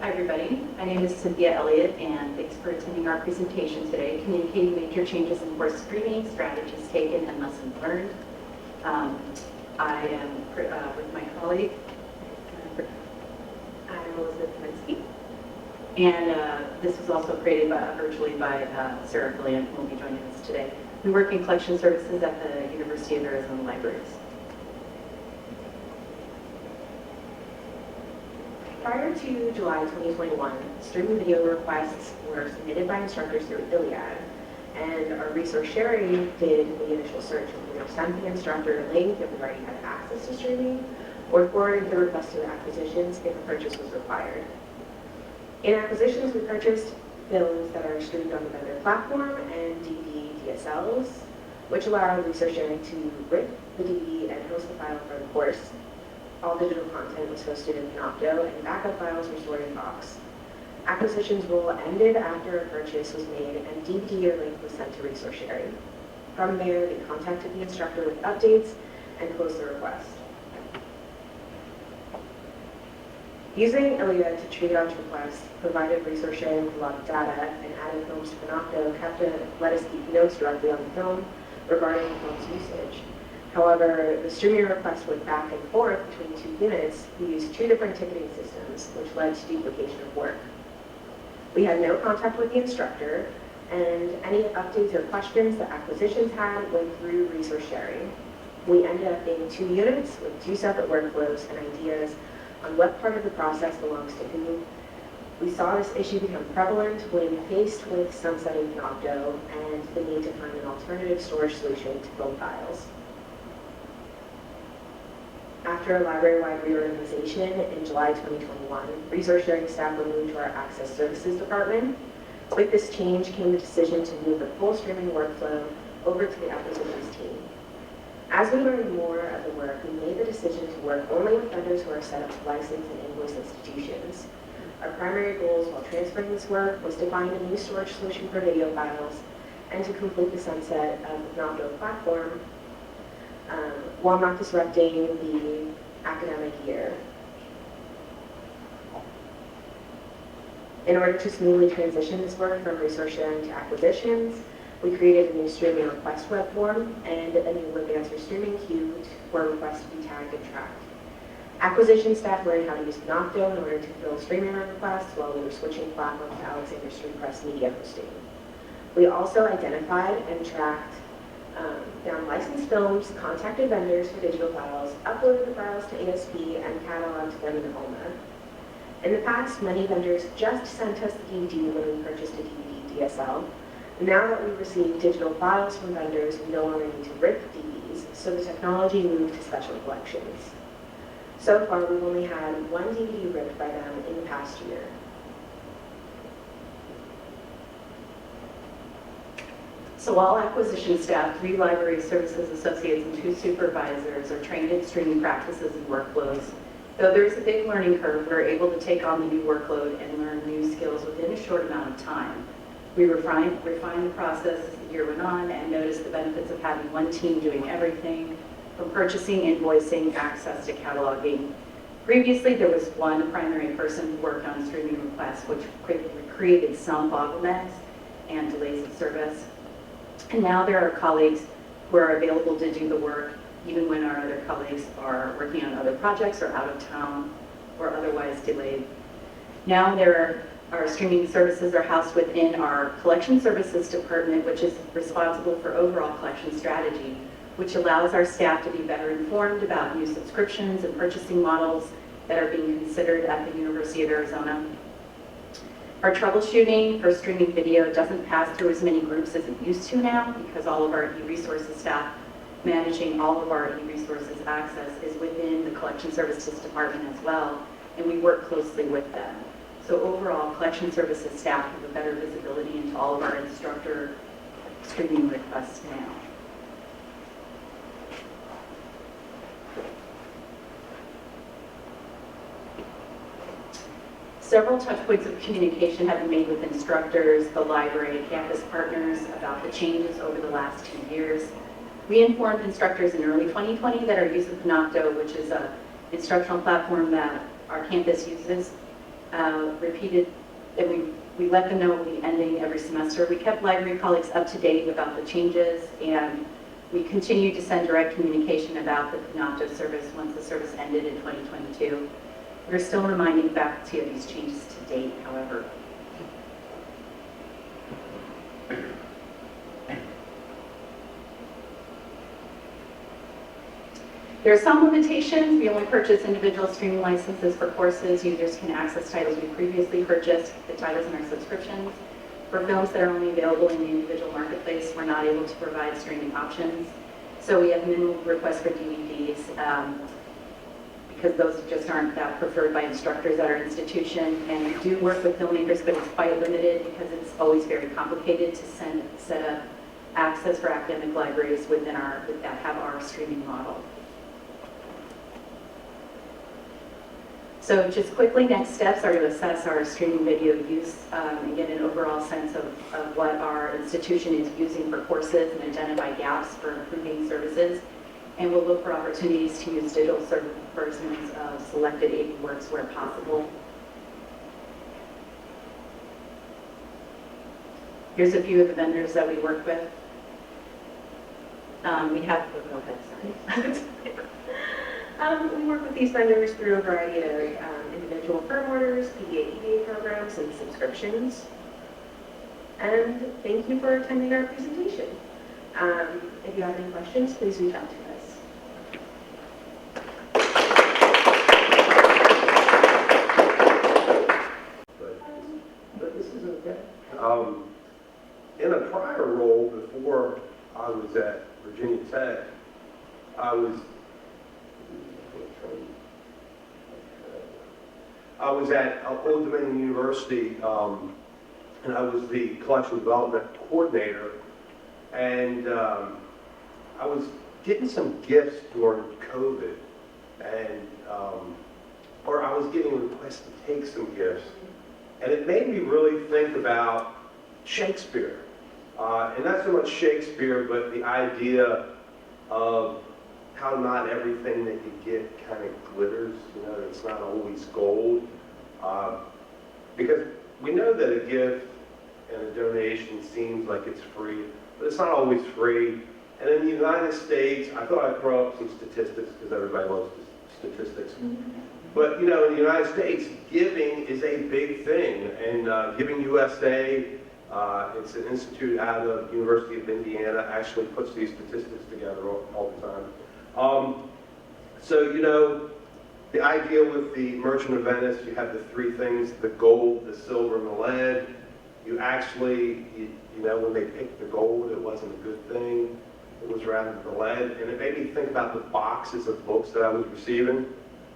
Hi everybody, my name is Cynthia Elliott and thanks for attending our presentation today, Communicating Major Changes in Course Screening, Strategies Taken and Lessons Learned. I am with my colleague, I'm Elizabeth Kominsky, and this was also created virtually by Sara Filion, who will be joining us today. We work in collection services at the University of Arizona Libraries. Prior to July 2021, streaming video requests were submitted by instructors through Iliad, and our resource sharing did the initial search. We either sent the instructor a link if we already had access to streaming, or forwarded the request to acquisitions if a purchase was required. In acquisitions, we purchased films that are streamed on the vendor platform and DVD DSLs, which allow resource sharing to rip the DVD and host the file for the course. All digital content was hosted in Panopto, and backup files were stored in Box. Acquisitions rule ended after a purchase was made, and DVD or link was sent to resource sharing. From there, they contacted the instructor with updates and closed the request. Using Iliad to triage requests, provided resource sharing with a lot of data, and added films to Panopto kept let us keep notes directly on the film regarding the film's usage. However, the streaming request went back and forth between two units who used two different ticketing systems, which led to duplication of work. We had no contact with the instructor, and any updates or questions that acquisitions had went through resource sharing. We ended up being two units with two separate workflows and ideas on what part of the process belongs to whom. We saw this issue become prevalent when faced with sunsetting Panopto and the need to find an alternative storage solution to film files. After a library-wide reorganization in July 2021, resource sharing staff were moved to our Access Services Department. With this change came the decision to move the full streaming workflow over to the acquisitions team. As we learned more of the work, we made the decision to work only with vendors who are set up to license and invoice institutions. Our primary goals while transferring this work was to find a new storage solution for video files and to complete the sunset of the Panopto platform while not disrupting the academic year. In order to smoothly transition this work from resource sharing to acquisitions, we created a new streaming request web form and a new web answer streaming queue for requests to be tagged and tracked. Acquisition staff learned how to use Panopto in order to fill streaming requests while we were switching platforms to Alexander Street Press media hosting. We also identified and tracked down licensed films, contacted vendors for digital files, uploaded the files to ASP, and cataloged them in Alma. In the past, many vendors just sent us the DVD when we purchased a DVD DSL. Now that we've received digital files from vendors, we no longer need to rip DVDs, so the technology moved to special collections. So far, we've only had one DVD ripped by them in the past year. So all acquisition staff, 3 library services associates, and 2 supervisors are trained in streaming practices and workflows. Though there is a big learning curve, we're able to take on the new workload and learn new skills within a short amount of time. We refined the process as the year went on and noticed the benefits of having one team doing everything, from purchasing, invoicing, access to cataloging. Previously, there was one primary person who worked on streaming requests, which created some bottlenecks and delays of service. And now there are colleagues who are available to do the work even when our other colleagues are working on other projects or out of town or otherwise delayed. Now our streaming services are housed within our collection services department, which is responsible for overall collection strategy, which allows our staff to be better informed about new subscriptions and purchasing models that are being considered at the University of Arizona. Our troubleshooting for streaming video doesn't pass through as many groups as it used to now, because all of our e-resources staff managing all of our e-resources access is within the collection services department as well, and we work closely with them. So overall, collection services staff have a better visibility into all of our instructor streaming requests now. Several touch points of communication have been made with instructors, the library, and campus partners about the changes over the last 2 years. We informed instructors in early 2020 that our use of Panopto, which is an instructional platform that our campus uses, repeated, and we let them know we'll be ending every semester. We kept library colleagues up to date about the changes, and we continued to send direct communication about the Panopto service once the service ended in 2022. We're still reminding faculty of these changes to date, however. There are some limitations. We only purchase individual streaming licenses for courses. Users can access titles we previously purchased, the titles in our subscriptions. For films that are only available in the individual marketplace, we're not able to provide streaming options. So we have minimal requests for DVDs because those just aren't that preferred by instructors at our institution. And we do work with filmmakers, but it's quite limited because it's always very complicated to set up access for academic libraries that have our streaming model. So just quickly, next steps are to assess our streaming video use and get an overall sense of what our institution is using for courses and identify gaps for improving services. And we'll look for opportunities to use digital versions of selected AV works where possible. Here's a few of the vendors that we work with. We have, go ahead, sorry. We work with these vendors through a variety of individual firm orders, PDA programs, and subscriptions. And thank you for attending our presentation. If you have any questions, please reach out to us. But this is okay. In a prior role before I was at Virginia Tech, I was at Old Dominion University, and I was the collection development coordinator, and I was getting some gifts during COVID, and or I was getting requests to take some gifts, and it made me really think about Shakespeare, and not so much Shakespeare, but the idea of how not everything that you get kind of glitters, it's not always gold. Because we know that a gift and a donation seems like it's free, but it's not always free. And in the United States, I thought I'd throw up some statistics because everybody loves statistics. But in the United States, giving is a big thing. And Giving USA, it's an institute out of the University of Indiana, actually puts these statistics together all the time. So, the idea with the Merchant of Venice, you have the three things, the gold, the silver, and the lead. You actually, when they picked the gold, it wasn't a good thing. It was rather the lead. And it made me think about the boxes of books that I was receiving.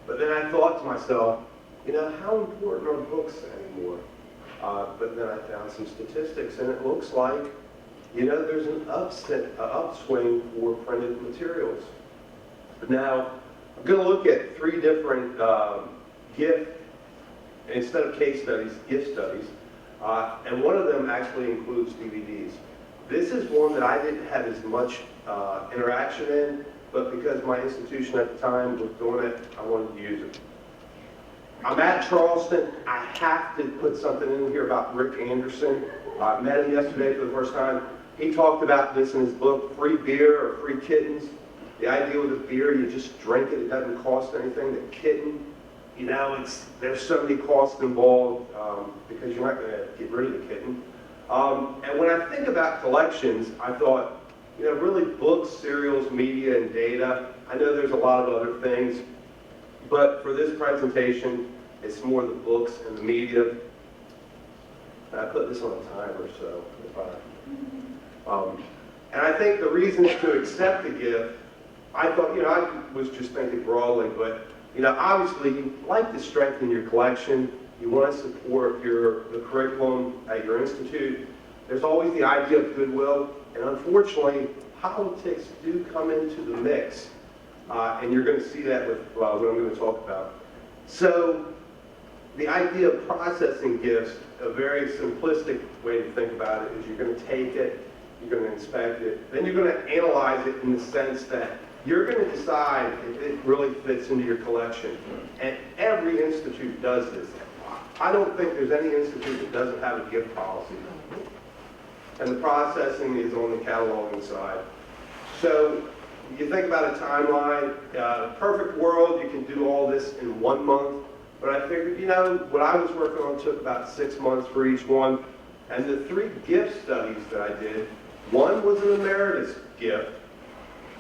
But then I thought to myself, how important are books anymore? But then I found some statistics, and it looks like, there's an upswing for printed materials. Now, I'm going to look at three different gift, instead of case studies, gift studies. And one of them actually includes DVDs. This is one that I didn't have as much interaction in, but because my institution at the time was doing it, I wanted to use it. I'm at Charleston. I have to put something in here about Rick Anderson. I met him yesterday for the first time. He talked about this in his book, Free Beer or Free Kittens. The idea with a beer, you just drink it, it doesn't cost anything. The kitten, there's so many costs involved because you're not going to get rid of the kitten. And when I think about collections, I thought, really books, serials, media, and data. I know there's a lot of other things, but for this presentation, it's more the books and the media. And I put this on a timer, so and I think the reason to accept the gift, I thought, I was just thinking broadly, but, obviously you like to strengthen your collection. You want to support the curriculum at your institute. There's always the idea of goodwill, and unfortunately, politics do come into the mix, and you're going to see that with what I'm going to talk about. So, the idea of processing gifts, a very simplistic way to think about it is you're going to take it, you're going to inspect it, then you're going to analyze it in the sense that you're going to decide if it really fits into your collection. And every institute does this. I don't think there's any institute that doesn't have a gift policy. And the processing is on the cataloging side. So you think about a timeline, perfect world, you can do all this in 1 month. But I figured, you know, what I was working on took about 6 months for each one. And the 3 gift studies that I did, one was an emeritus gift,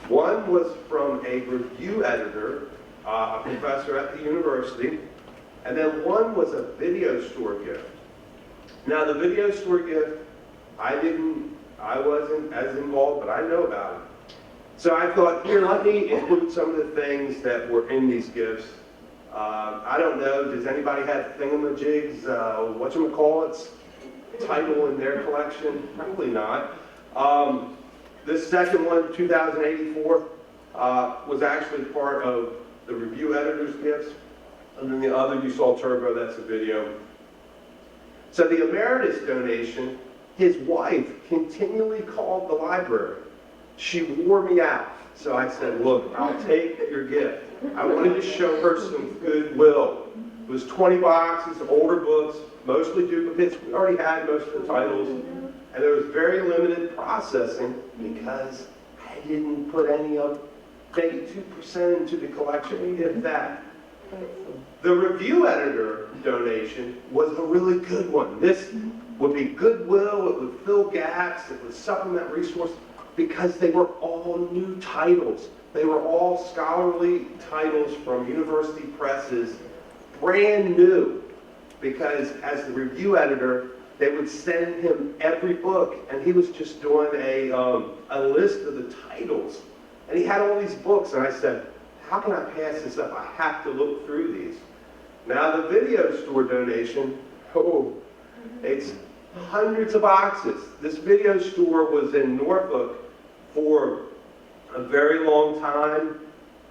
one was from a review editor, a professor at the university, and then one was a video store gift. Now the video store gift, I wasn't as involved, but I know about it. So I thought, here, let me include some of the things that were in these gifts. I don't know, does anybody have thingamajigs, whatchamacallits, title in their collection? Probably not. This second one, 2084, was actually part of the review editor's gifts. And then the other, you saw Turbo, that's a video. So the emeritus donation, his wife continually called the library. She wore me out. So I said, look, I'll take your gift. I wanted to show her some goodwill. It was 20 boxes of older books, mostly duplicates. We already had most of the titles. And there was very limited processing because I didn't put any of, maybe 2% into the collection, if that. The review editor donation was a really good one. This would be goodwill, it would fill gaps, it would supplement resources, because they were all new titles. They were all scholarly titles from university presses, brand new, because as the review editor, they would send him every book, and he was just doing a list of the titles. And he had all these books, and I said, how can I pass this up? I have to look through these. Now the video store donation, it's hundreds of boxes. This video store was in Norfolk for a very long time,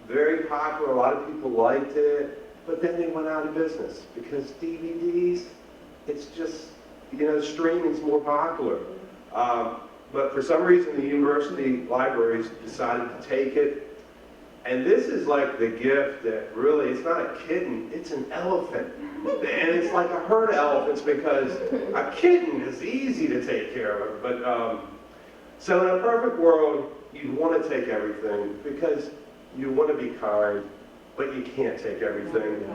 very popular, a lot of people liked it, but then they went out of business because DVDs, it's just, you know, streaming's more popular. But for some reason, the university libraries decided to take it. And this is like the gift that really, it's not a kitten, it's an elephant. And it's like a herd of elephants because a kitten is easy to take care of. But so in a perfect world, you want to take everything because you want to be kind, but you can't take everything.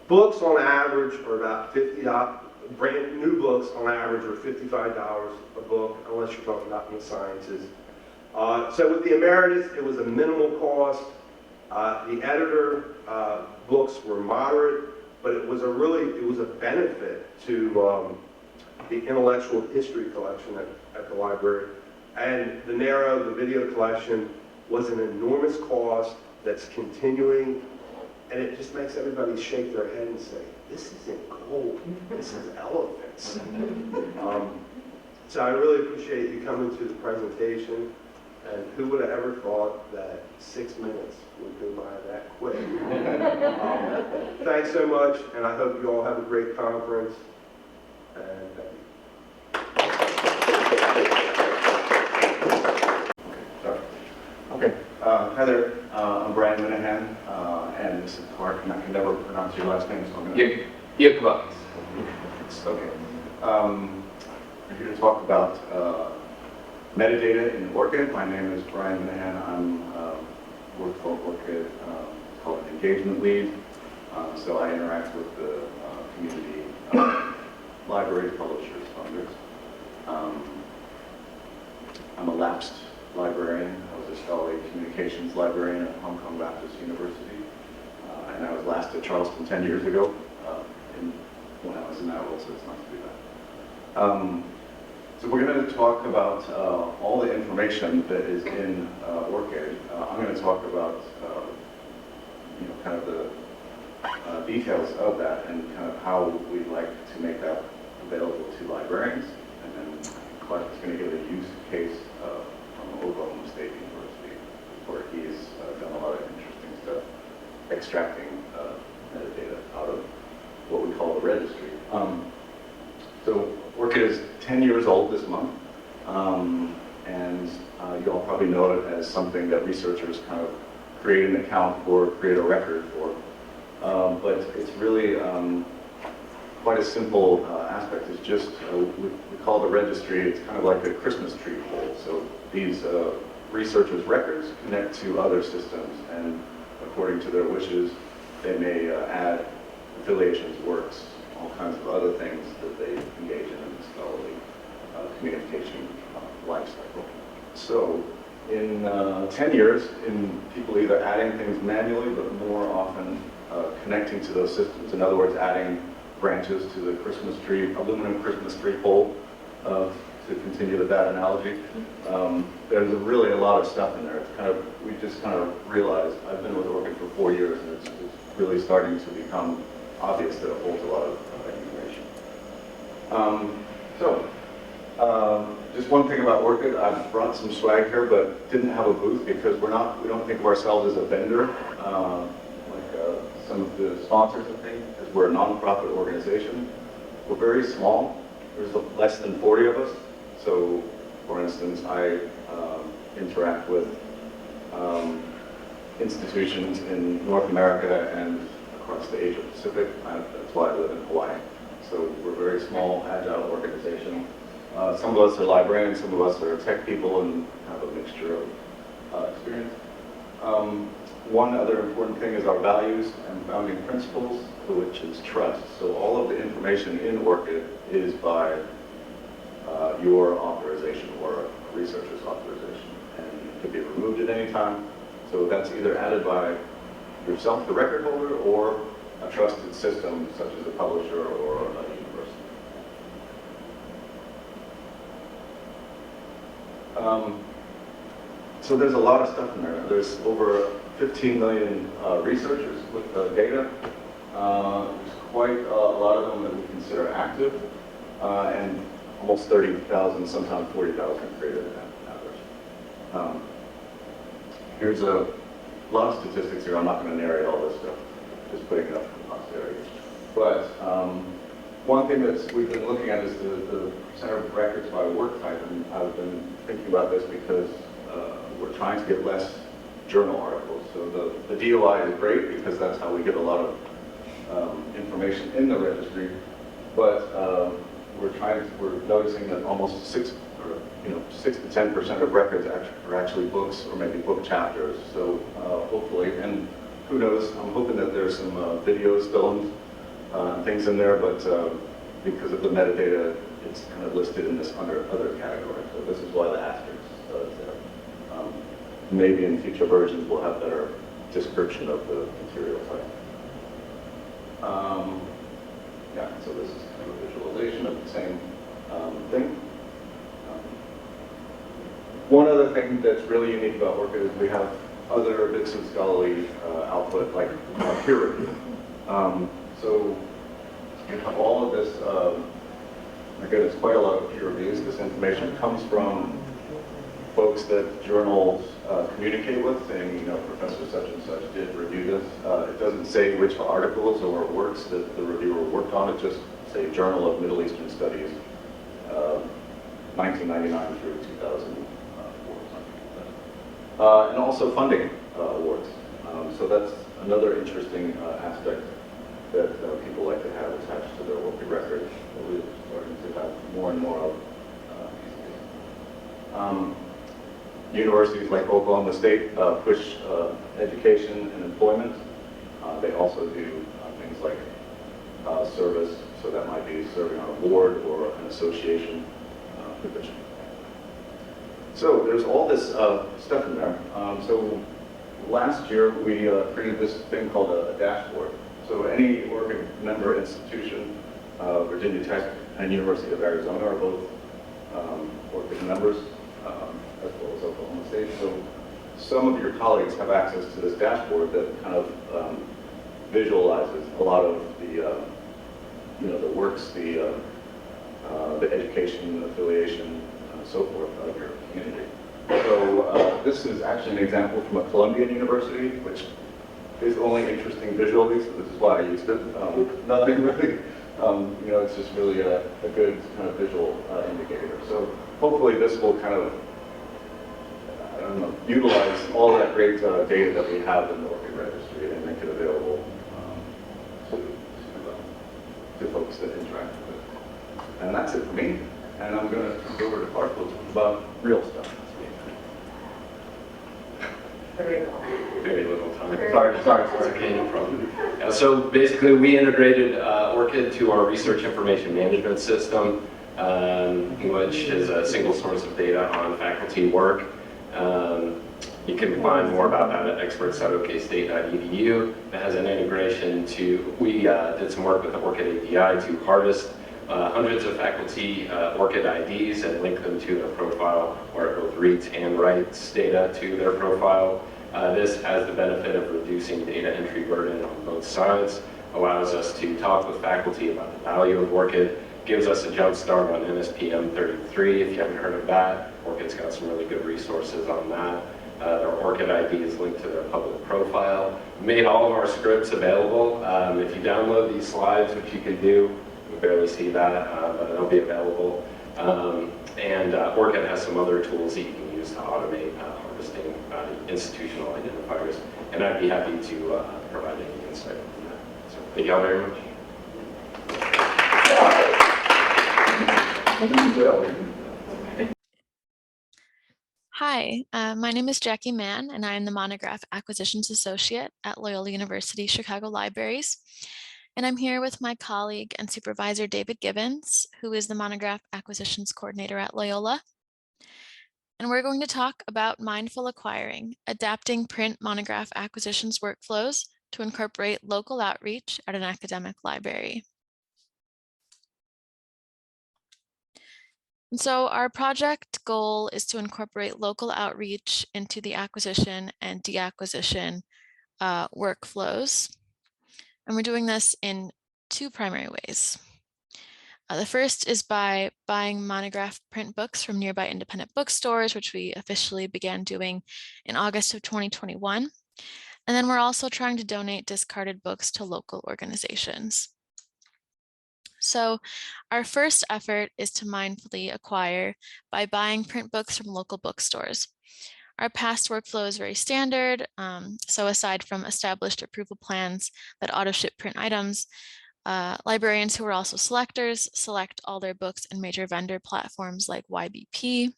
Books on average are about $50. Brand new books on average are $55 a book, unless you're talking about in the sciences. So with the emeritus, it was a minimal cost. The editor books were moderate, but it was a benefit to the intellectual history collection at the library. And the video collection was an enormous cost that's continuing, and it just makes everybody shake their head and say, this isn't gold, this is elephants. So I really appreciate you coming to the presentation, and who would have ever thought that 6 minutes would go by that quick. Thanks so much, and I hope you all have a great conference, and thank you. Okay, hi there, I'm Brian Minahan, and this is Clark, and I can never pronounce your last name, so I'm going to... Yukva. Okay. I'm here to talk about metadata in ORCID. My name is Brian Minahan. I'm work for ORCID, called an engagement lead. So I interact with the community, libraries, publishers, funders. I'm a lapsed librarian. I was a scholarly communications librarian at Hong Kong Baptist University. And I was last at Charleston 10 years ago when I was in that role, so it's nice to be back. So we're going to talk about all the information that is in ORCID. I'm going to talk about kind of the details of that and kind of how we'd like to make that available to librarians. And then Clark is going to give a use case from Oklahoma State University, where he's done a lot of interesting stuff, extracting metadata out of what we call the registry. So ORCID is 10 years old this month, and you all probably know it as something that researchers kind of create an account for, create a record for. But it's really quite a simple aspect. It's just, we call the registry, it's kind of like a Christmas tree poll. So these researchers' records connect to other systems, and according to their wishes, they may add affiliations, works, all kinds of other things that they engage in the scholarly communication life cycle. So in 10 years, in people either adding things manually, but more often connecting to those systems. In other words, adding branches to the Christmas tree, aluminum Christmas tree pole, to continue with that analogy. There's really a lot of stuff in there. It's kind of, we just kind of realized, I've been with Orchid for 4 years, and it's really starting to become obvious that it holds a lot of information. Just one thing about Orchid, I've brought some swag here, but didn't have a booth because we don't think of ourselves as a vendor, like some of the sponsors and things, because we're a nonprofit organization. We're very small. There's less than 40 of us. So, for instance, I interact with institutions in North America and across the Asia Pacific. That's why I live in Hawaii. So we're a very small, agile organization. Some of us are librarians, some of us are tech people, and have a mixture of experience. One other important thing is our values and founding principles, which is trust. So all of the information in Orchid is by your authorization or a researcher's authorization, and it can be removed at any time. So that's either added by yourself, the record holder, or a trusted system such as a publisher or a university. So there's a lot of stuff in there. There's over 15 million researchers with data. There's quite a lot of them that we consider active, and almost 30,000, sometimes 40,000 created on average. Here's a lot of statistics here. I'm not going to narrate all this stuff, just putting it up for posterity. But one thing that we've been looking at is the percent of records by work type, and I've been thinking about this because we're trying to get less journal articles. So the DOI is great because that's how we get a lot of information in the registry, but we're noticing that almost 6 to 10% of records are actually books or maybe book chapters. So hopefully, and who knows, I'm hoping that there's some videos, films, and things in there, but because of the metadata, it's kind of listed in this under other category. So this is why the asterisk is there. Maybe in future versions we'll have better description of the material type. Yeah, so this is kind of a visualization of the same thing. One other thing that's really unique about Orchid is we have other bits of scholarly output, like peer review. So you have all of this, again, it's quite a lot of peer reviews. This information comes from folks that journals communicate with, saying, Professor such and such did review this. It doesn't say which articles or works that the reviewer worked on. It just say Journal of Middle Eastern Studies, 1999 through 2004, something like that. And also funding awards. So that's another interesting aspect that people like to have attached to their working record that we're starting to have more and more of these days. Universities like Oklahoma State push education and employment. They also do things like service, so that might be serving on a board or an association position. So there's all this stuff in there. So last year we created this thing called a dashboard. So any Orchid member institution, Virginia Tech and University of Arizona are both Orchid members, as well as Oklahoma State. So some of your colleagues have access to this dashboard that kind of visualizes a lot of the, the works, the education, affiliation, and so forth of your community. So this is actually an example from a Columbian University, which is only interesting visually, so this is why I used it. Nothing really, it's just really a good kind of visual indicator. So hopefully this will kind of, utilize all that great data that we have in the Orchid registry and make it available to folks. to interact with. And that's it for me. And I'm going to turn it over to Clark to talk about real stuff. Very little time. Sorry. It's okay, no problem. So basically, we integrated ORCID to our research information management system, which is a single source of data on faculty work. You can find more about that at experts.okstate.edu. It has an integration to, we did some work with the ORCID API to harvest hundreds of faculty ORCID IDs and link them to their profile, where it both reads and writes data to their profile. This has the benefit of reducing data entry burden on both sides, allows us to talk with faculty about the value of ORCID, gives us a jump start on NSPM 33, if you haven't heard of that. ORCID's got some really good resources on that. Their ORCID ID is linked to their public profile. We made all of our scripts available. If you download these slides, which you can do, you can barely see that, but it'll be available. And ORCID has some other tools that you can use to automate harvesting institutional identifiers. And I'd be happy to provide any insight on that. So thank you all very much. Hi, my name is Jackie Mann, and I am the Monograph Acquisitions Associate at Loyola University Chicago Libraries. And I'm here with my colleague and supervisor, David Gibbons, who is the Monograph Acquisitions Coordinator at Loyola. And we're going to talk about mindful acquiring, adapting print monograph acquisitions workflows to incorporate local outreach at an academic library. And so our project goal is to incorporate local outreach into the acquisition and deacquisition workflows. And we're doing this in two primary ways. The first is by buying monograph print books from nearby independent bookstores, which we officially began doing in August of 2021. And then we're also trying to donate discarded books to local organizations. So our first effort is to mindfully acquire by buying print books from local bookstores. Our past workflow is very standard. So aside from established approval plans that auto-ship print items, librarians who are also selectors select all their books in major vendor platforms like YBP.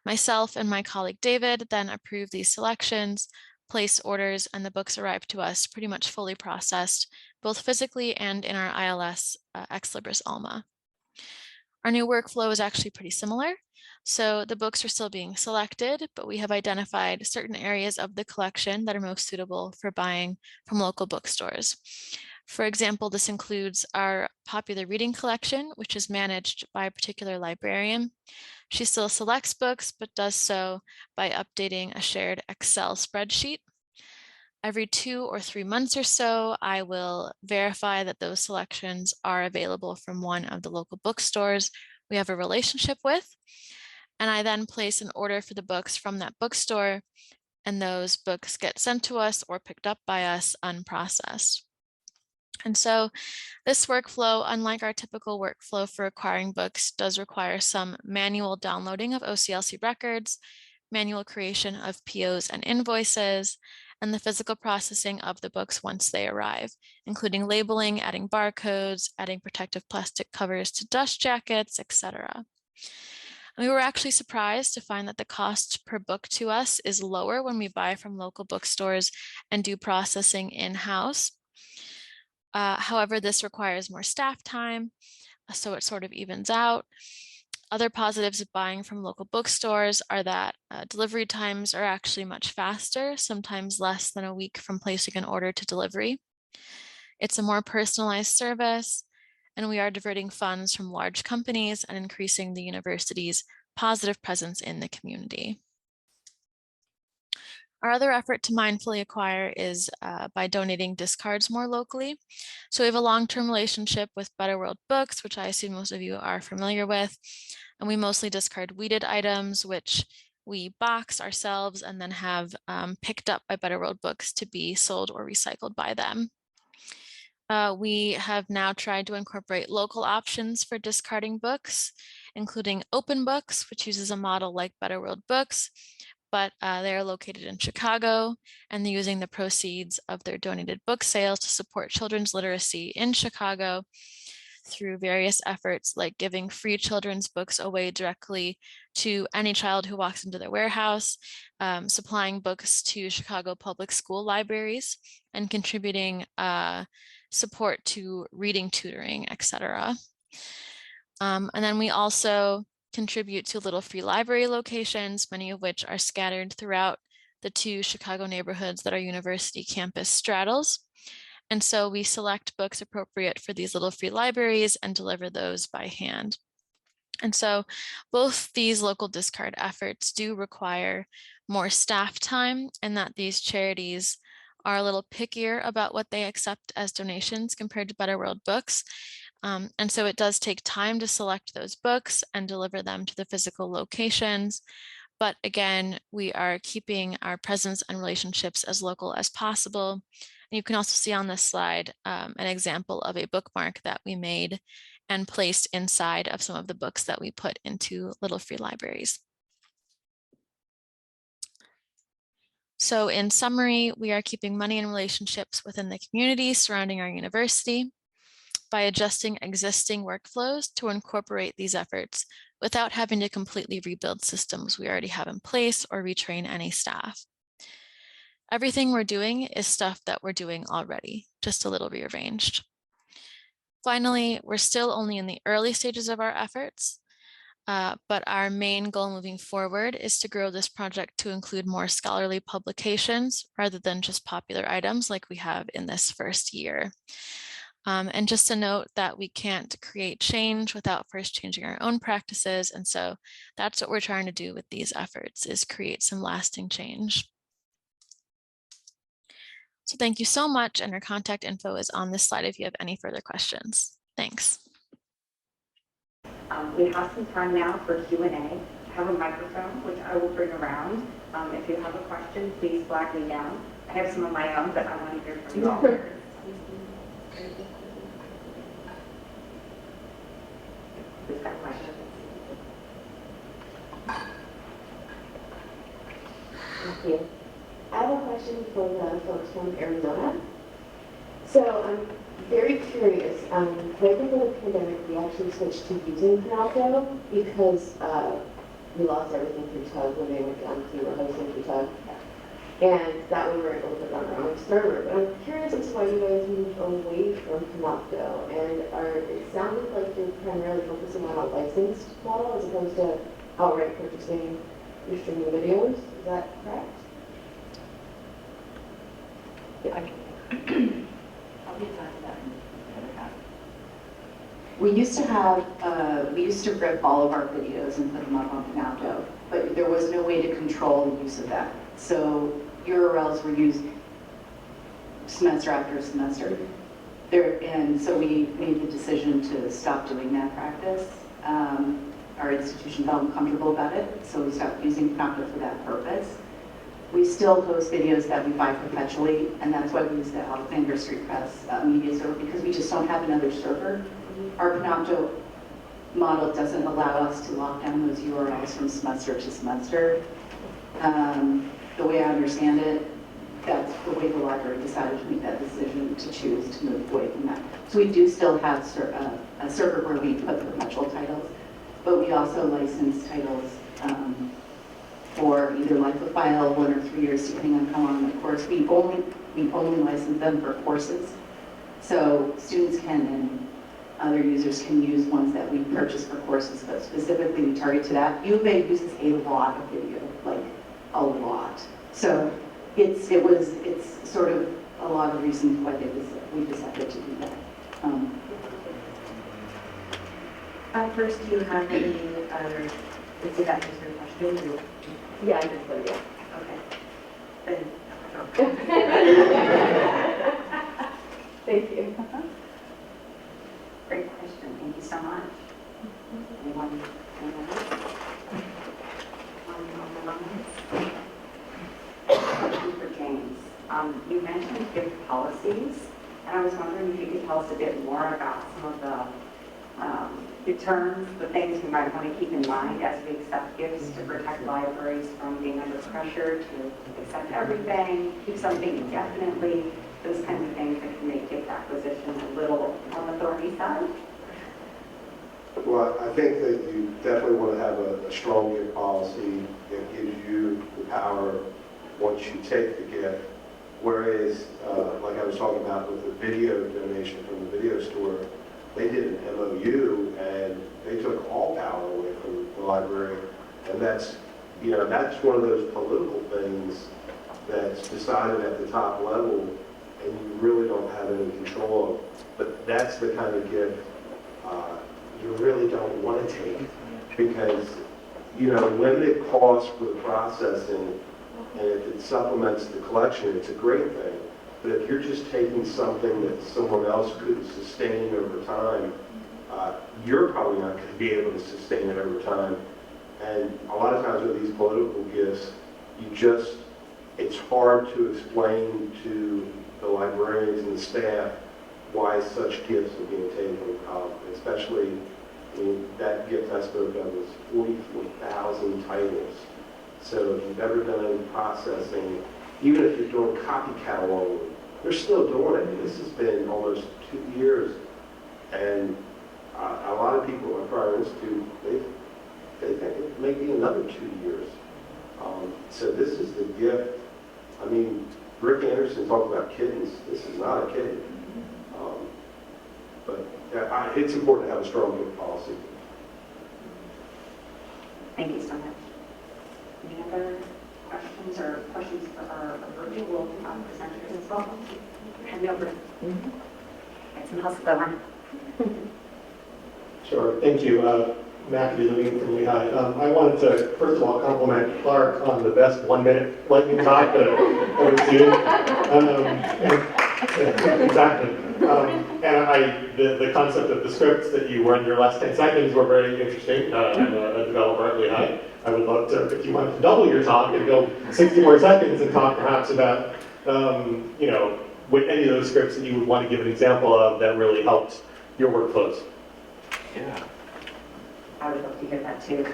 Myself and my colleague David then approve these selections, place orders, and the books arrive to us pretty much fully processed, both physically and in our ILS Ex Libris Alma. Our new workflow is actually pretty similar. So the books are still being selected, but we have identified certain areas of the collection that are most suitable for buying from local bookstores. For example, this includes our popular reading collection, which is managed by a particular librarian. She still selects books, but does so by updating a shared Excel spreadsheet. Every 2 or 3 months or so, I will verify that those selections are available from one of the local bookstores we have a relationship with. And I then place an order for the books from that bookstore, and those books get sent to us or picked up by us unprocessed. And so this workflow, unlike our typical workflow for acquiring books, does require some manual downloading of OCLC records, manual creation of POs and invoices, and the physical processing of the books once they arrive, including labeling, adding barcodes, adding protective plastic covers to dust jackets, etc. We were actually surprised to find that the cost per book to us is lower when we buy from local bookstores and do processing in-house. However, this requires more staff time, so it sort of evens out. Other positives of buying from local bookstores are that delivery times are actually much faster, sometimes less than a week from placing an order to delivery. It's a more personalized service, and we are diverting funds from large companies and increasing the university's positive presence in the community. Our other effort to mindfully acquire is by donating discards more locally. So we have a long-term relationship with Better World Books, which I assume most of you are familiar with. And we mostly discard weeded items, which we box ourselves and then have picked up by Better World Books to be sold or recycled by them. We have now tried to incorporate local options for discarding books, including Open Books, which uses a model like Better World Books, but they are located in Chicago, and they're using the proceeds of their donated book sales to support children's literacy in Chicago. through various efforts like giving free children's books away directly to any child who walks into their warehouse, supplying books to Chicago public school libraries, and contributing support to reading tutoring, etc. And then we also contribute to little free library locations, many of which are scattered throughout the 2 Chicago neighborhoods that our university campus straddles. And so we select books appropriate for these little free libraries and deliver those by hand. And so both these local discard efforts do require more staff time, and that these charities are a little pickier about what they accept as donations compared to Better World Books. And so it does take time to select those books and deliver them to the physical locations. But again, we are keeping our presence and relationships as local as possible. And you can also see on this slide an example of a bookmark that we made and placed inside of some of the books that we put into little free libraries. So in summary, we are keeping money and relationships within the community surrounding our university by adjusting existing workflows to incorporate these efforts without having to completely rebuild systems we already have in place or retrain any staff. Everything we're doing is stuff that we're doing already, just a little rearranged. Finally, we're still only in the early stages of our efforts, but our main goal moving forward is to grow this project to include more scholarly publications rather than just popular items like we have in this first year. And just a note that we can't create change without first changing our own practices. And so that's what we're trying to do with these efforts, is create some lasting change. So thank you so much, and our contact info is on this slide if you have any further questions. Thanks. We have some time now for Q&A. I have a microphone, which I will bring around. If you have a question, please flag me down. I have some of my own, but I want to hear from you all. Who's got questions? Thank you. I have a question for the folks from Arizona. So I'm very curious. Right before the pandemic, we actually switched to using Panopto because we lost everything through Tug when they went down to hosting through Tug. And that way we were able to put it on our own server. But I'm curious as to why you guys moved away from Panopto. And it sounded like you're primarily focusing on a licensed model as opposed to outright purchasing your streaming videos. Is that correct? Yeah, I'll be glad to that. We used to rip all of our videos and put them up on Panopto, but there was no way to control the use of that. So URLs were used semester after semester. And so we made the decision to stop doing that practice. Our institution felt uncomfortable about it, so we stopped using Panopto for that purpose. We still host videos that we buy perpetually, and that's why we use the Alexander Street Press media server, because we just don't have another server. Our Panopto model doesn't allow us to lock down those URLs from semester to semester. The way I understand it, that's the way the library decided to make that decision to choose to move away from that. So we do still have a server where we put perpetual titles, but we also license titles for either life of file, 1 or 3 years, depending on how long the course. We only license them for courses. So students can and other users can use ones that we purchase for courses, but specifically we target to that. UVA uses a lot of video, like a lot. So it's sort of a lot of reasons why we decided to do that. First, do you have any other, did that answer your question? Yeah, I think so, yeah. Okay. Thank you. Great question. Thank you so much. Anyone else? Question for James. You mentioned good policies, and I was wondering if you could tell us a bit more about some of the terms, the things we might want to keep in mind as we accept gifts to protect libraries from being under pressure to accept everything, keep something indefinitely, those kinds of things that can make gift acquisition a little on the thorny side. Well, I think that you definitely want to have a strong gift policy that gives you the power once you take the gift. Whereas, like I was talking about with the video donation from the video store, they did an MOU and they took all power away from the library. And that's, you know, that's one of those political things that's decided at the top level and you really don't have any control of. But that's the kind of gift you really don't want to take because, you know, limited cost for the processing, and if it supplements the collection, it's a great thing. But if you're just taking something that someone else could sustain over time, you're probably not going to be able to sustain it over time. And a lot of times with these political gifts, it's hard to explain to the librarians and the staff why such gifts are being taken, especially that gift I spoke of was 44,000 titles. So if you've ever done any processing, even if you're doing copy cataloging, they're still doing it. This has been almost 2 years, and a lot of people at Prior Institute, they think it may be another 2 years. So this is the gift. I mean, Rick Anderson talked about kittens. This is not a kitten. But it's important to have a strong gift policy. Thank you so much. Any other questions or questions for our virtual presenters as well? Hand me over. Get some hustle going. Sure, thank you. Matthew Levine from Lehigh. I wanted to, first of all, compliment Clark on the best 1 minute lightning talk that I've ever seen. Exactly. And the concept of the scripts that you were in your last 10 seconds were very interesting. I'm a developer at Lehigh. I would love to, if you wanted to double your talk and go 60 more seconds and talk perhaps about, you know, with any of those scripts that you would want to give an example of that really helped your workflows. Yeah. I would love to hear that too.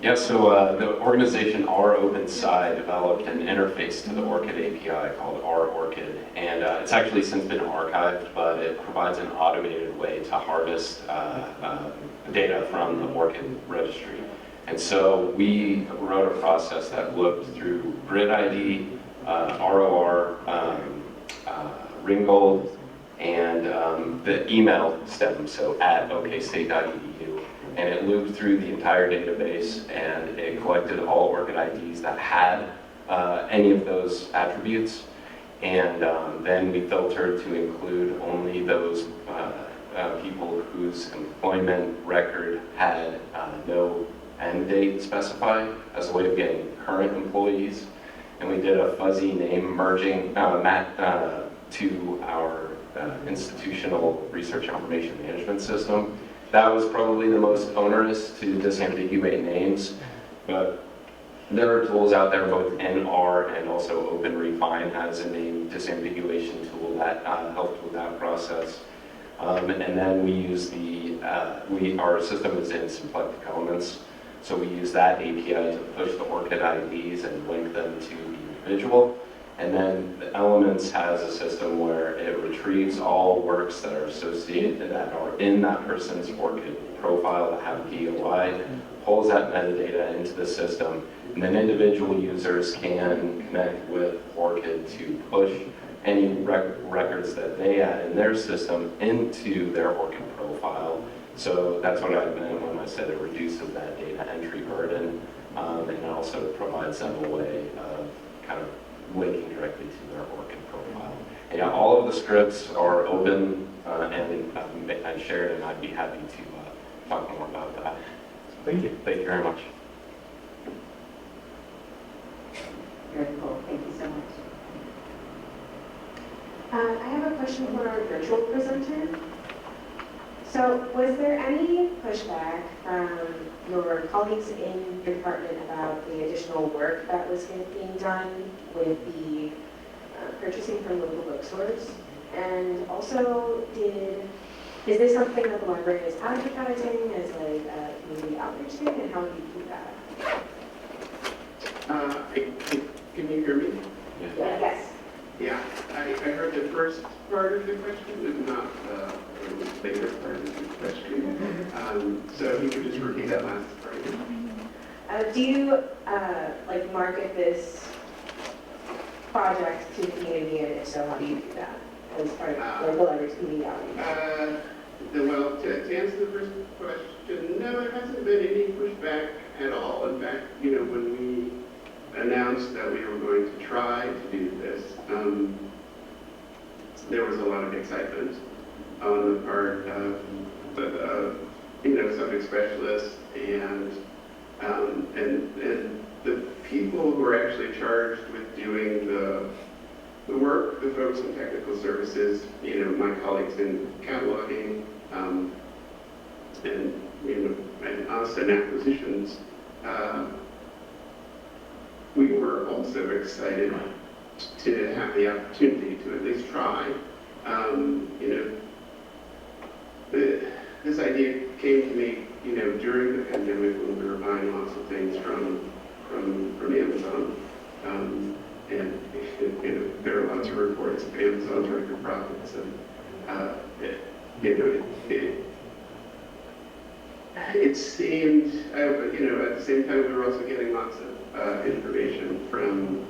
Yeah, so the organization R OpenSci developed an interface to the ORCID API called R ORCID, and it's actually since been archived, but it provides an automated way to harvest data from the ORCID registry. And so we wrote a process that looked through grid ID, ROR, Ringgold, and the email stem, so at okstate.edu. And it looped through the entire database and it collected all ORCID IDs that had any of those attributes. And then we filtered to include only those people whose employment record had no end date specified as a way of getting current employees. And we did a fuzzy name merging to our institutional research information management system. That was probably the most onerous to disambiguate names, but there are tools out there, both NR and also OpenRefine has a name disambiguation tool that helped with that process. And then we use our system is in symplectic elements, so we use that API to push the ORCID IDs and link them to the individual. And then the Elements has a system where it retrieves all works that are associated, that are in that person's ORCID profile that have DOI, pulls that metadata into the system, and then individual users can connect with ORCID to push any records that they add in their system into their ORCID profile. So that's what I meant when I said it reduces that data entry burden, and it also provides them a way of kind of linking directly to their ORCID profile. And yeah, all of the scripts are open and shared, and I'd be happy to talk more about that. Thank you. Thank you very much. Very cool. Thank you so much. I have a question for our virtual presenter. So was there any pushback from your colleagues in your department about the additional work that was being done with the purchasing from local bookstores? And also, is this something that the library is advertising as like a community outreach thing, and how do you do that? Can you hear me? Yes. Yeah, I heard the first part of the question, but not the later part of the question. So if you could just repeat that last part. Do you like market this project to the community, and if so, how do you do that as part of local leverage community outreach? Well, to answer the first question, no, there hasn't been any pushback at all. In fact, when we announced that we were going to try to do this, there was a lot of excitement on the part of subject specialists and the people who are actually charged with doing the work, the folks in technical services, my colleagues in cataloging, and us in acquisitions. We were also excited to have the opportunity to at least try. This idea came to me, during the pandemic when we were buying lots of things from Amazon. And there are lots of reports of Amazon's record profits, and it seemed, at the same time we were also getting lots of information from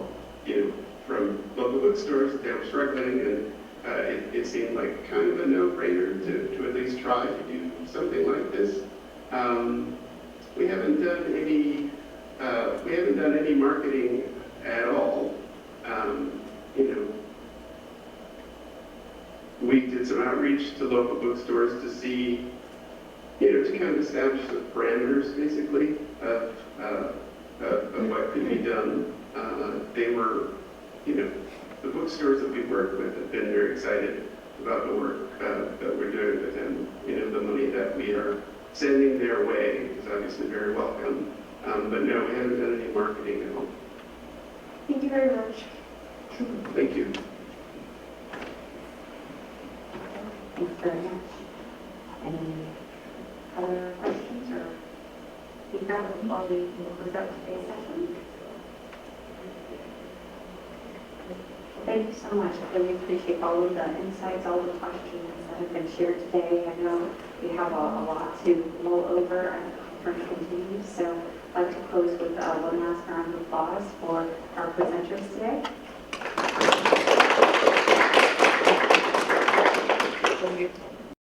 local bookstores that they were struggling, and it seemed like kind of a no-brainer to at least try to do something like this. We haven't done any marketing at all. We did some outreach to local bookstores to see, to kind of establish the parameters, basically, of what could be done. They were, the bookstores that we work with have been very excited about the work that we're doing with them. The money that we are sending their way is obviously very welcome. But no, we haven't done any marketing at all. Thank you very much. Thank you. Thanks very much. Any other questions or feedback before we close out today's session? Thank you so much. I really appreciate all of the insights, all the questions that have been shared today. I know we have a lot to mull over as the conference continues, so I'd like to close with one last round of applause for our presenters today. Thank you.